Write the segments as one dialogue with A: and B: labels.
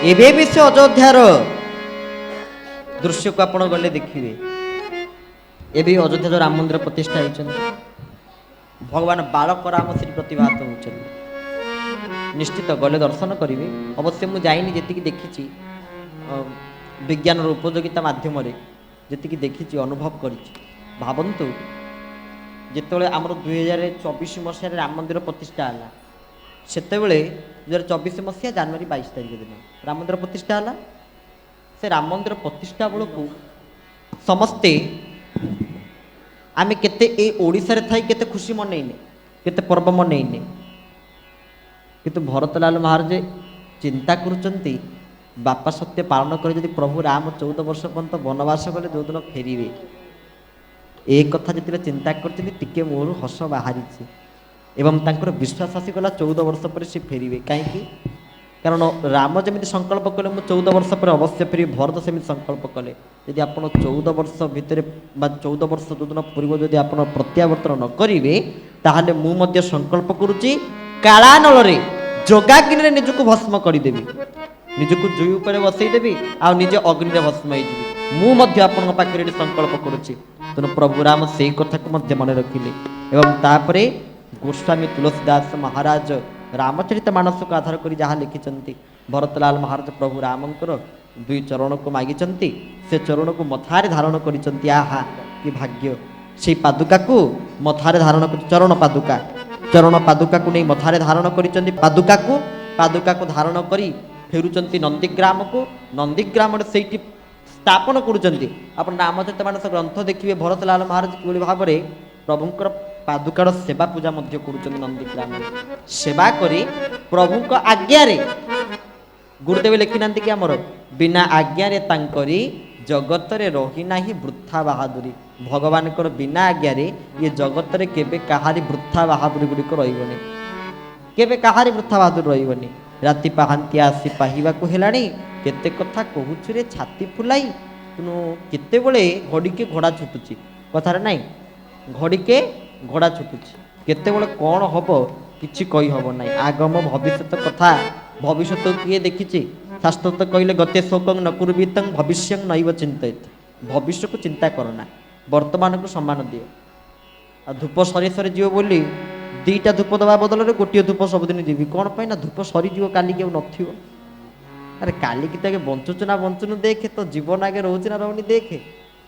A: एबे भी से अयोध्यार दृश्य को आपण गले देखिए। एबे अयोध्या जो राम मंदिर प्रतिष्ठा होती भगवान बालक राम श्री प्रतिभात होती निश्चित गले दर्शन करेंगे। अवश्य मुझे जाइनी जी देखी विज्ञान उपयोगिता मध्यम जी देखी अनुभव कर भावतु जिते आम 2024 मसीह राम मंदिर प्रतिष्ठा है से 2024 मसीहा जनवरी 22 तारिख दिन राम मंदिर प्रतिष्ठा है। से राम मंदिर प्रतिष्ठा बेलू समस्ते आमे केते ए ओडिसा रे थाई केते खुशी मनैने केते पर्व मनैने किंतु भरतलाल महाराज चिंता करुचंती बापा सत्य पालन कर जदि प्रभु राम 14 वर्ष पर्यंत वनवास गले जो दिन फेरिवे ए कथा जिते चिंता करचंती टिके मोर हस बाहरी एवं तांकर विश्वास आसीगला 14 वर्ष पर से फेरिवे कहीं कारण राम जमी संकल्प कले मुझे 14 वर्ष पर अवश्य फेरी भरत सेमि संकल्प कले यदि आप 14 वर्ष भितर 14 वर्ष जो दिन पूर्व जदि आप प्रत्यावर्तन न करेंगे ताहले मुझे संकल्प करुच्ची कालानल जगाग्नि निजक भस्म करदेवी निजक जुई उपर बसईदेवी आ निजे अग्नि भस्म होजी पाखे संकल्प करुच्ची तेणु प्रभु राम से कथा को मन रखिले एवं तापरे गोस्वामी तुलसीदास महाराज रामचरित मानस को आधार कर जहाँ लिखिं भरतलाल महाराज प्रभु रामकर 2 चरण को मागिचंती से चरण को मथारे धारण करिचंती आहा कि भाग्य से पादुका को मथारे धारण कर चरण पादुका को नहीं मथारे धारण करिचंती पादुका को धारण करी फेरुचंती नंदीग्राम को नंदीग्राम से स्थापन करुचंती आपण रामचरित मानस ग्रंथ देखिए भरतलाल महाराज कि भाव में प्रभुंकर पादुकार सेवा पूजा मध्य करुचंती नंदीग्राम सेवा करी प्रभु आज्ञा रे गुरुदेव लिखिना कि आमर बिना आज्ञा रे तांकरी जगत रे रही नाही वृथा बहादुरी भगवान को बिना आज्ञा रे ये जगत रे केबे कहारी वृथा बहादुरी गुड़िक रही केबे कहारी वृथा बहादुरी रही राति पाहांती आसी पाहिबा को हेलाणी केते कथा कहूछु रे छाती फुलाई तेणु केते बळे घड़ीके घोड़ा छुटुची कथार नाई घड़ीके घोड़ा छुटुची केते बळे कौन हब किछि कहि हब नाई आगम भविष्यत कथा भविष्य किए देखी शास्त्र तो कहले गते शोकं न कुर्वीतं भविष्यं नैव चिंतित भविष्य को चिंता करना वर्तमान को सम्मान दियो आ धूप सरी सरी जीव बोली 2टा धूप दबा बदल में गोटे धूप सबुदिन देवी कौन पाई ना धूप सरीज काली के नथियो अरे काली की तो बंचुचु ना बंचुनु देखे तो जीवन आगे रोचे ना रोनी देखे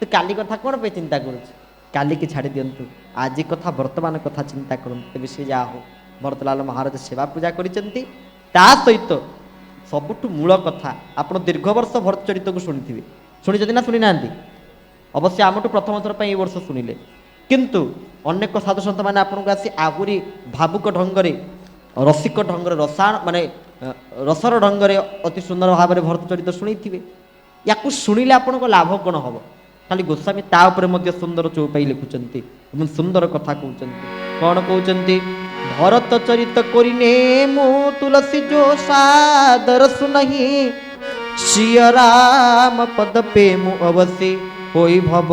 A: तो काली कथा कौन पे चिंता करुच काली की छाड़ी दिंतु आज कथा वर्तमान कथा चिंता करते तेज सी जा हो भरतलाल महाराज सेवा पूजा करिसेंती ता सहित सबुठु मूल कथा आप दीर्घ वर्ष भरत चरित को शुणी शुणी ना शुणी ना अवश्य आमठू प्रथम थर पर वर्ष शुणिले किंतु अनेक साधु सन्त मैंने आपको आसी आहरी भावुक ढंगरे रसिक ढंगरे रसायन माने रसर ढंगरे अति सुंदर भाव में भरत चरित शुणी थे या शुणिले आपण लाभ कौन हम खाली गोस्वामी ता उपरे सुंदर चौपाई लिखुंट सुंदर कथा कहते कौन कहते भरत चरित करिने मु तुलसी जो सादर सुनहि श्री राम पद पे मु अवश्य होई भव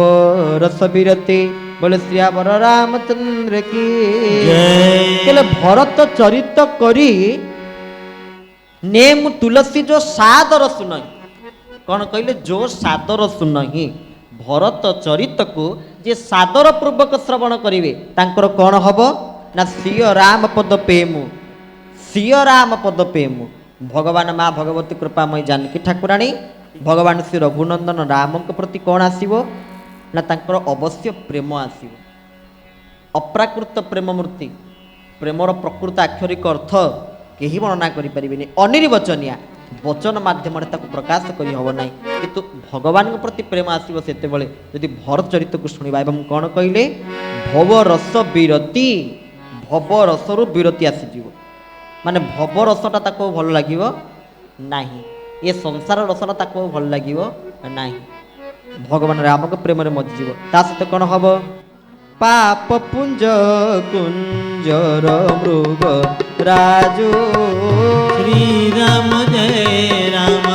A: रस विरते बोले श्रीयावर रामचंद्र की जय। भरत चरित करी ने मु तुलसी जो सादर सुनहि कौन कहले जो सादर सुनहि भरत चरित को जे सादर पूर्वक श्रवण करिवे तांकर कौन हबो ना श्री राम पद पेमु श्री राम पद पेमु भगवान माँ भगवती कृपामयी जानकी ठाकुराणी भगवान श्री रघुनंदन राम प्रति कौन आसीबो ना तांकर अवश्य प्रेम आसीबो अप्राकृत प्रेम मूर्ति प्रेमर प्रकृत आक्षरिक अर्थ केही वर्णना करि परिबेनी अनिर्वचनिया वचन माध्यम प्रकाश करि हबो नाही किंतु भगवान प्रति प्रेम आसीबो सेते बेले यदि भरत चरित को सुनिबा एवं कौन कहले भव रस विरति भव रसरु विरति आसीଯିव माने भव रसटा ताको भल लागिवो नाही ये संसार रसना ताको भल लागिवो नाही भगवान राम को प्रेम रे मजिଯିव ता सहित कौन हबो पाप पुंज कुंजर मृग राजू
B: श्री राम जय राम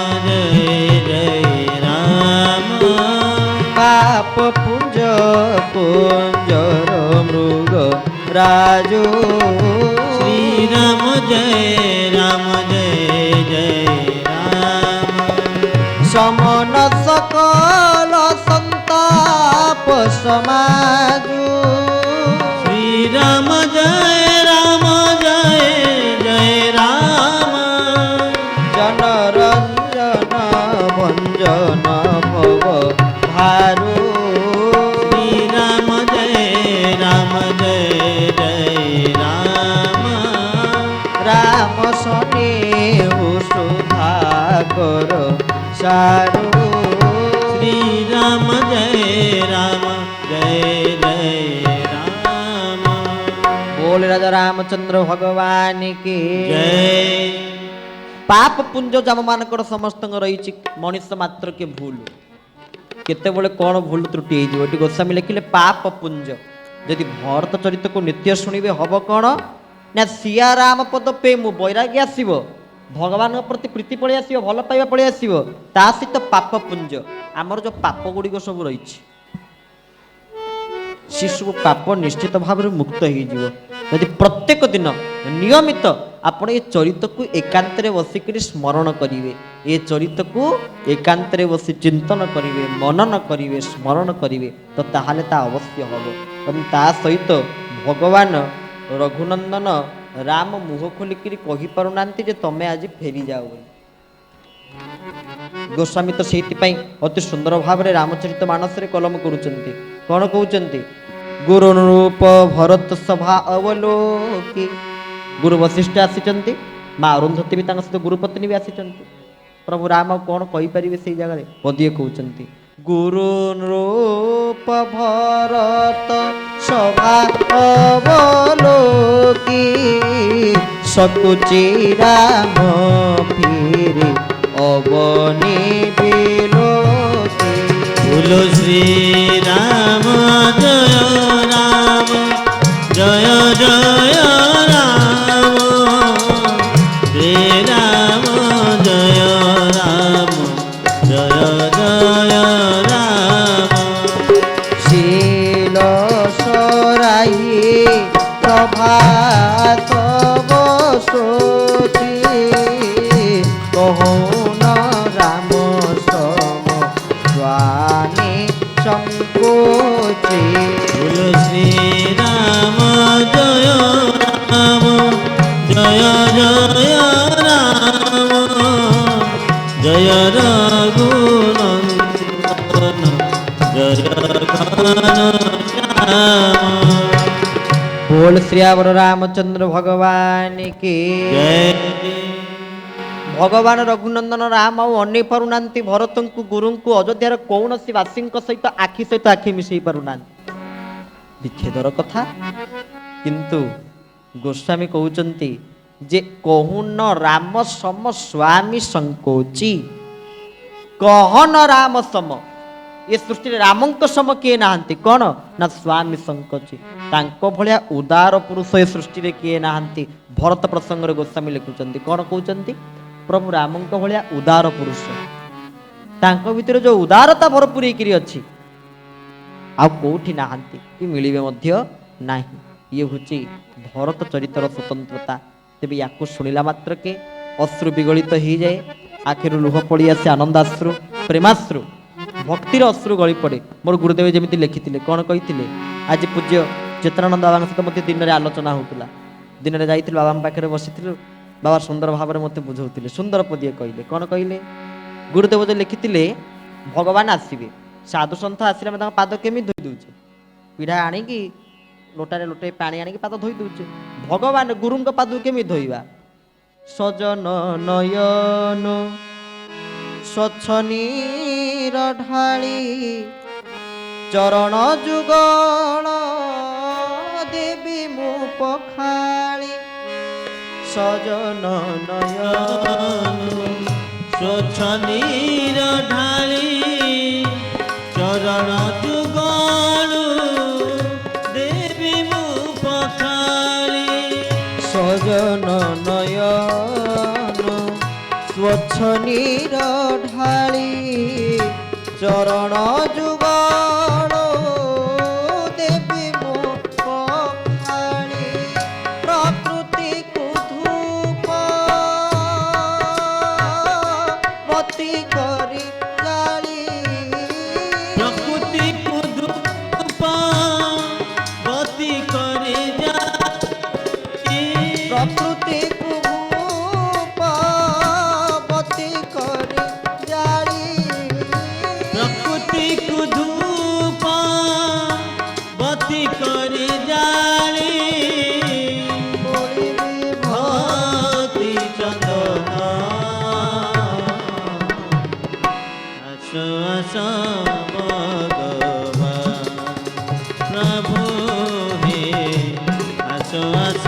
A: पाप पुंज कुंजर मृग राजू
B: श्री राम जय राम।
A: সমন সকল সন্তাপ সমাজু
B: শ্রীরাম জয় রাম জয় জয় রাম
A: জনরঞ্জন ভঞ্জন ভব ভারু
B: শ্রীরাম জয় রাম জয় জয় রাম
A: রাম স্নেহু সুধা কর সারু
B: শ্রীরাম জয় রাম জয় জয় রাম
A: बोल राजा रामचंद्र भगवान की
B: जय
A: पाप पुंज जम मानकर समस्त रही मनुष्य मात्र के भूल केतेबेले कौन भूल त्रुटि हो गोस्वामी लिखिले पाप पुंज यदि भरत चरित को नित्य शुणिबे हब कौन ना सिया राम पद पे मु वैराग्य आसीबो भगवान प्रति प्रीति पड़े आसीबो भल पाइबा पड़े आसीबो ता सहित पाप पुंज आमर जो पाप गुड़िक सब रही शिशु पाप निश्चित भाव मुक्त हो यदि प्रत्येक दिन नियमित आपण ये चरित को एकांत बसिक स्मरण करेंगे ये चरित को एकांत बसी चिंतन करेंगे मनन करेंगे स्मरण करेंगे तो ताहले ता अवश्य हम एवं ता सहित भगवान रघुनंदन राम मुह खोलिक कही पारना जे तमें आज फेरी जाओ गोस्वामी तो से अति सुंदर भाव में रामचरित मानस कलम करुँच कौन कहते गुरु रूप भरत सभा अवलोकी गुरु वशिष्ठ आसी माँ अरुंधती भी सहित गुरुपत्नी भी आसी प्रभु राम कौन कहीपर से जगह पदीय कहते गुरु रूप भरत सभा अवलोकी सकुचि राम फिर अवनी बिलोकी
B: बोलो श्री राम जय राम जय जय राम श्री राम जय राम जय जय राम
A: शील सराई प्रभात बसोती कहून राम सम स्वामी संकोची
B: बोलो श्री राम जय राम जय जय राम जय रघुनंदन जय घनश्याम
A: बोल श्रीयावर रामचंद्र भगवान की
B: जय
A: भगवान रघुनंदन राम अने पारुना भरत को गुरु को अयोध्यार कौन वासी सहित आखि सहित आखि मिसई पारुना विच्छेदर कथा किंतु गोस्वामी कहते जे कहून राम सम स्वामी संकोची कहन राम सम ये सृष्टि रामंक सम किए नहांती कौन ना स्वामी संकोची तांको भलिया उदार पुरुष ये सृष्टि किए नहांती भरत प्रसंग गोस्वामी लिखुचंती कौन कहते प्रभु रामंक भलिया उदार पुरुष तांको भितर जो उदारता भरपूर होकर अच्छी आ कौटी नहांती कि मिलिबे मध्य नाही ये हूँ भरत चरितर स्वतंत्रता तेबे याकू शुणिला मात्र के अश्रु विगलित हो जाए आखिर लुह पड़ी आसे आनंदाश्रु प्रेमाश्रु भक्तिर अश्रु गली पड़े मोर गुरुदेव जमी लिखी कौन कही आज पूज्य चेतनानंद बाबा सहित मत दिन में आलोचना होता दिन में जाइए बाबा पाखे बसी बाबा सुंदर भाव में मत बुझाते सुंदर पदीय कहले कौन कहले गुरुदेव जो लिखी भगवान आसवे साधु सन्थ आसले पाद केमी धोई दौचे पीढ़ा आणिकी लोटारे लोटे पानी आणिकी पाद धोई दौचे भगवान गुरु पाद केमी धोइबा सजन नयन स्वच्छ नीर ढाली चरण जुगल देवी मु पखाली सजन नयन
B: स्वच्छ नीर ढाली चरण जुगलु देवी मु पखाली
A: सजन नयन स्वच्छ नीर ढाली चरण जुगल देवी मो पखाली प्रकृति को धूप बती करी
B: আস ভগবান প্রভু হে আস আস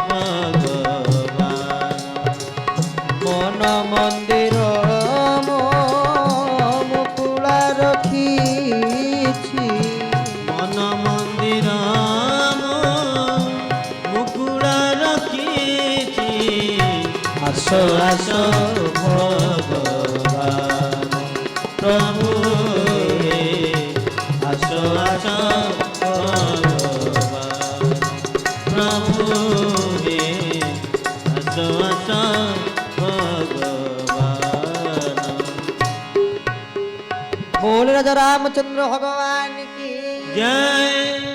B: ভগবান
A: মন মন্দির মুকুলা রখিছি
B: মন মন্দির মুকুলা রখিছি
A: আস
B: আস ভগবান প্রভু হে আস আস ভগবান প্রভু হে আস আস ভগবান
A: बोल राजा रामचंद्र भगवान की
B: जय